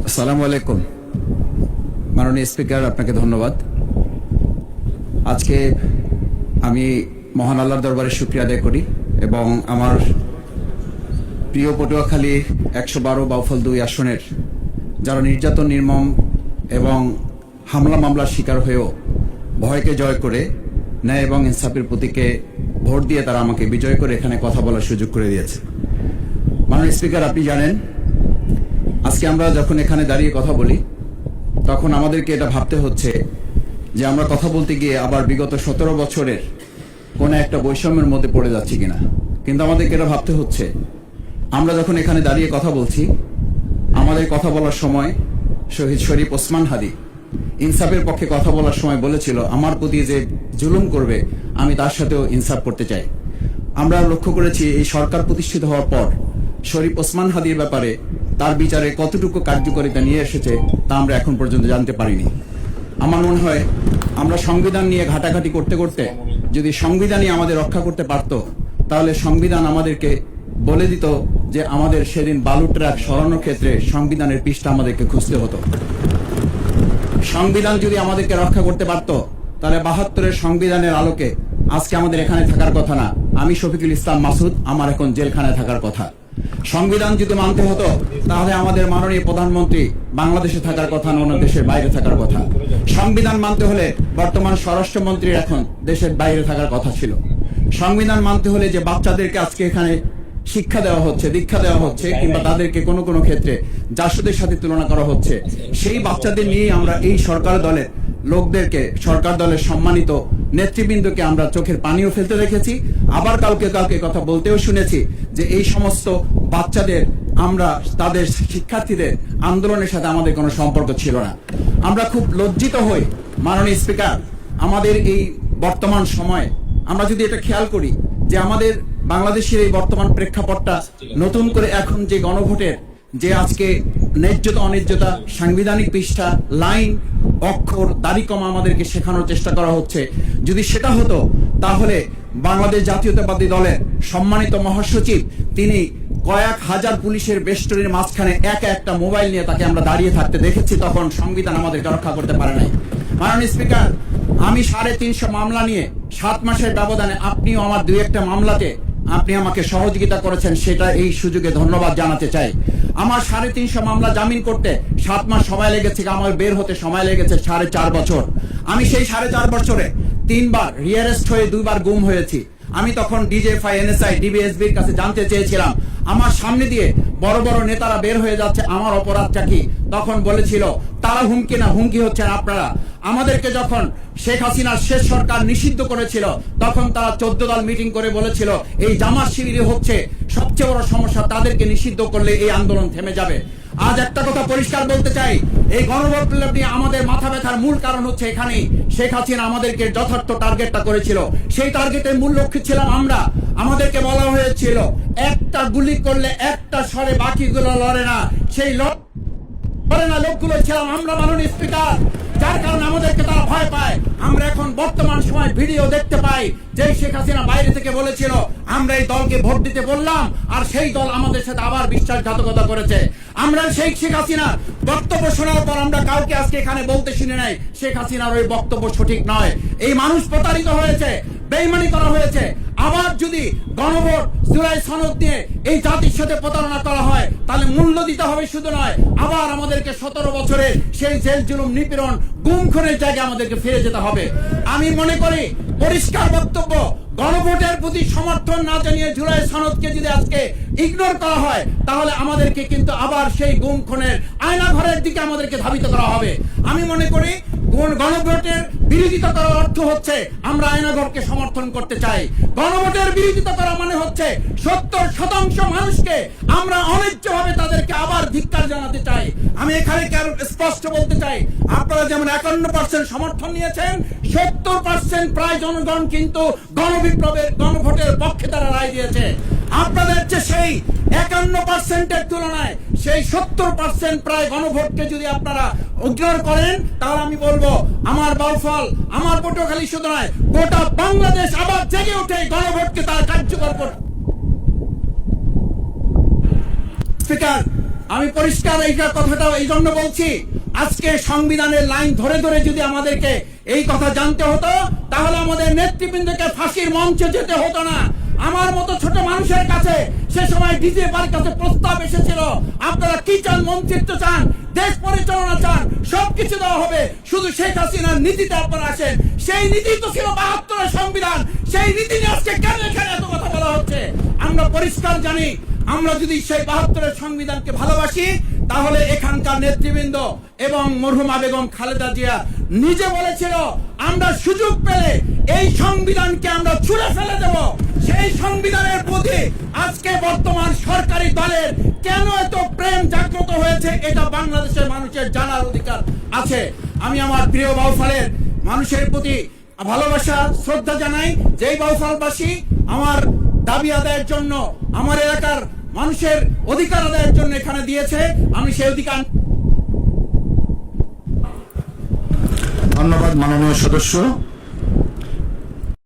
আসসালামু আলাইকুম। মাননীয় স্পিকার, আপনাকে ধন্যবাদ। আজকে আমি মহান আল্লাহর দরবারে শুকরিয়া আদায় করি এবং আমার প্রিয় পটুয়াখালী ১১২ বাউফল ২ আসনের যারা নির্যাতন, নির্মম এবং হামলা মামলার শিকার হয়েও ভয়কে জয় করে ন্যায় এবং ইনসাফের প্রতীকে ভোট দিয়ে তারা আমাকে বিজয় করে এখানে কথা বলার সুযোগ করে দিয়েছে। মাননীয় স্পিকার, আপনি জানেন আজকে আমরা যখন এখানে দাঁড়িয়ে কথা বলি তখন আমাদেরকে এটা ভাবতে হচ্ছে যে আমরা কথা বলতে গিয়ে আবার বিগত ১৭ বছরের কোনো একটা বৈষম্যের মধ্যে পড়ে যাচ্ছি কিনা। কিন্তু আমাদেরকে এটা ভাবতে হচ্ছে আমরা যখন এখানে দাঁড়িয়ে কথা বলছি, আমাদের কথা বলার সময় শহীদ শরীফ ওসমান হাদি ইনসাফের পক্ষে কথা বলার সময় বলেছিল, আমার প্রতি যে জুলুম করবে আমি তার সাথেও ইনসাফ করতে চাই। আমরা লক্ষ্য করেছি এই সরকার প্রতিষ্ঠিত হওয়ার পর শরীফ ওসমান হাদির ব্যাপারে তার বিচারে কতটুকু কার্যকারিতা নিয়ে এসেছে তা আমরা এখন পর্যন্ত জানতে পারিনি। আমার মনে হয় আমরা সংবিধান নিয়ে ঘাটাঘাটি করতে করতে যদি সংবিধানই আমাদের রক্ষা করতে পারত, তাহলে সংবিধান আমাদেরকে বলে দিত যে আমাদের সেদিন বালু ট্রাক সরানোর ক্ষেত্রে সংবিধানের পৃষ্ঠা আমাদেরকে খুঁজতে হতো। সংবিধান যদি আমাদেরকে রক্ষা করতে পারত, তাহলে ৭২-এর সংবিধানের আলোকে আজকে আমাদের এখানে থাকার কথা না। আমি শফিকুল ইসলাম মাসুদ, আমার এখন জেলখানায় থাকার কথা। সংবিধান যদি মানতে হতো, তাহলে আমাদের মাননীয় প্রধানমন্ত্রী বাংলাদেশে থাকার কথা না, অন্য দেশের বাইরে থাকার কথা। সংবিধান মানতে হলে বর্তমান স্বরাষ্ট্রমন্ত্রীর এখন দেশের বাইরে থাকার কথা ছিল। সংবিধান মানতে হলে যে বাচ্চাদেরকে আজকে এখানে শিক্ষা দেওয়া হচ্ছে, দীক্ষা দেওয়া হচ্ছে, কিংবা তাদেরকে কোনো কোনো ক্ষেত্রে জাসদের সাথে তুলনা করা হচ্ছে, সেই বাচ্চাদের নিয়ে আমরা এই সরকার দলের লোকদেরকে, সরকার দলের সম্মানিত নেতৃবৃন্দকে আমরা চোখের পানিও ফেলতে দেখেছি। আবার কাউকে কাউকে কথা বলতেও শুনেছি যে এই সমস্ত বাচ্চাদের, আমরা তাদের শিক্ষার্থীদের আন্দোলনের সাথে আমাদের কোনো সম্পর্ক ছিল না। আমরা খুব লজ্জিত হই মাননীয় স্পিকার, আমাদের এই বর্তমান সময়ে আমরা যদি এটা খেয়াল করি যে আমাদের বাংলাদেশের এই বর্তমান প্রেক্ষাপটটা নতুন করে এখন যে গণভোটের যে আজকে ন্যায্যতা অন্যায্যতা, সাংবিধানিক পৃষ্ঠা, লাইন, অক্ষর, দাড়ি কমা আমাদেরকে শেখানোর চেষ্টা করা হচ্ছে, যদি সেটা হতো তাহলে বাংলাদেশ জাতীয়তাবাদী দলের সম্মানিত মহাসচিব তিনি কয়েক হাজার পুলিশের বেষ্টনীর মাঝখানে একা একটা মোবাইল নিয়ে তাকে আমরা দাঁড়িয়ে থাকতে দেখেছি, তখন সংবিধান আমাদেরকে রক্ষা করতে পারে নাই। মাননীয় স্পিকার, আমি ৩৫০ মামলা নিয়ে ৭ মাসের ব্যবধানে, আপনিও আমার ২-১টা মামলাতে আপনি আমাকে সহযোগিতা করেছেন, সেটা এই সুযোগে ধন্যবাদ জানাতে চাই। আমার ৩৫০ মামলা জামিন করতে ৭ মাস সময় লেগেছে, আমার বের হতে সময় লেগেছে ৪.৫ বছর। আমি সেই ৪.৫ বছরে ৩ বার রিঅ্যারেস্ট হয়ে 2 বার গুম হয়েছি। আমি তখন ডিজিএফআই, এনএসআই, ডিবিএসবির কাছে জানতে চেয়েছিলাম, আমার সামনে দিয়ে বড় বড় নেতারা বের হয়ে যাচ্ছে, আমার অপরাধটা কি? তখন বলেছিল তারা হুমকি না, হুমকি হচ্ছেন আপনারা। আমাদেরকে যখন শেখ হাসিনার শেষ সরকার নিষিদ্ধ করেছিল, তখন তারা 14 দল মিটিং করে বলেছিল এই জামাত শিবির হচ্ছে সবচেয়ে বড় সমস্যা, তাদেরকে নিষিদ্ধ করলে এই আন্দোলন থেমে যাবে। আজ একটা কথা পরিষ্কার বলতে চাই, এই গণবিপ্লব নিয়ে আমাদের মাথা ব্যথার মূল কারণ হচ্ছে এখানেই শেখ হাসিনা আমাদেরকে যথার্থ টার্গেটটা করেছিল। সেই টার্গেটের মূল লক্ষ্য ছিলাম আমরা। আমাদেরকে বলা হয়েছিল একটা গুলি করলে একটা সরে, বাকিগুলো লড়ে না। সেই লড়ে না লোকগুলো ছিলাম আমরা, মাননীয় স্পিকার, যার কারণে আমাদেরকে তারা ভয় পায়। আমরা এখন বর্তমান সময় ভিডিও দেখতে পাই যে শেখ হাসিনা বাইরে থেকে বলেছিল আমরা এই দলকে ভোট দিতে বললাম, আর সেই দল আমাদের সাথে আবার বিশ্বাসঘাতকতা করেছে। আমরা সেই শেখ হাসিনার বক্তব্য শোনার পর আমরা কাউকে আজকে এখানে বলতে শুনে নাই শেখ হাসিনার ওই বক্তব্য সঠিক নয়। এই মানুষ প্রতারিত হয়েছে, বেইমানি করা হয়েছে। আবার যদি গণভোট, জুলাই সনদ নিয়ে এই জাতির সাথে প্রতারণা করা হয়, তাহলে মূল্য দিতে হবে শুধু নয়, আবার আমাদেরকে ১৭ বছরের সেই জেল জুলুম, নিপীড়ন, গুম খুনের জায়গায় আমাদেরকে ফিরে যেতে হবে। আমি মনে করি পরিষ্কার বক্তব্য, গণভোটের প্রতি সমর্থন না জানিয়ে জুলাই সনদকে যদি আজকে ইগনোর করা হয়, তাহলে আমাদেরকে কিন্তু আবার সেই গুম খুনের আয়নাঘরের দিকে আমাদেরকে ধাবিত করা হবে। আমি মনে করি গণভোটের বিরোধিতা করার অর্থ হচ্ছে আমরা আয়নাঘরকে সমর্থন করতে চাই। গণভোটের বিরোধিতা করা মানে হচ্ছে ৭০% মানুষকে আমরা অন্যায্যভাবে তাদেরকে আবার ধিক্কার জানাতে চাই। আমি এখানে স্পষ্ট বলতে চাই, আপনারা যেমন ৫১% সমর্থন নিয়েছেন, ৭০% প্রায় জনগণ কিন্তু গণবিপ্লবের, গণভোটের পক্ষে তারা রায় দিয়েছে। আপনাদের যে সেই ৫১%-এর তুলনায় সেই ৭০% প্রায় গণভোটকে যদি আপনারা ইগনোর করেন, তাহলে আমি বলবো আমার বাউফল, আমার পটুয়াখালী শুধু নয়, গোটা বাংলাদেশ আবার জেগে উঠে গণভোটকে তারা কার্যকর করবে। স্পিকার, আমি পরিষ্কার এই কথাটা এই জন্য বলছি, আজকে সংবিধানের লাইন ধরে ধরে যদি আমাদেরকে এই কথা জানতে হতো, তাহলে আমাদের নেতৃবৃন্দকে ফাঁসির মঞ্চে যেতে হতো না। আমার মতো ছোট মানুষের কাছে সে সময় ডিজিএফআর কাছে প্রস্তাব এসেছিল, আপনারা কি চান, মন্ত্রিত্ব চান, দেশ পরিচালনা চান, সবকিছু দেওয়া হবে, শুধু শেখ হাসিনার নীতিতে আপনারা আসেন। সেই নীতি তো ছিল ৭২ সংবিধান, সেই নীতি নিয়ে আজকে কেন এখানে এত কথা বলা হচ্ছে? আমরা পরিষ্কার জানি, আমরা যদি সেই ৭২ সংবিধানকে ভালোবাসি, তাহলে এখানকার নেতৃবৃন্দ এবং মরহুমা বেগম খালেদা জিয়া নিজে বলেছিল, আমরা সুযোগ পেলে এই সংবিধানকে আমরা ছুঁড়ে ফেলে দেব। সেই সংবিধানের প্রতি আজকে বর্তমান সরকারি দলের কেন এত প্রেম জাগ্রত হয়েছে, এটা বাংলাদেশের মানুষের জানার অধিকার আছে। আমি আমার প্রিয় বাউফলের মানুষের প্রতি ভালোবাসা শ্রদ্ধা জানাই। যেই বাউফলবাসী আমার দাবি আদায়ের জন্য, আমার এলাকার মানুষের অধিকার আদায়ের জন্য এখানে দিয়েছে, আমি সেই অধিকার। ধন্যবাদ মাননীয় সদস্য।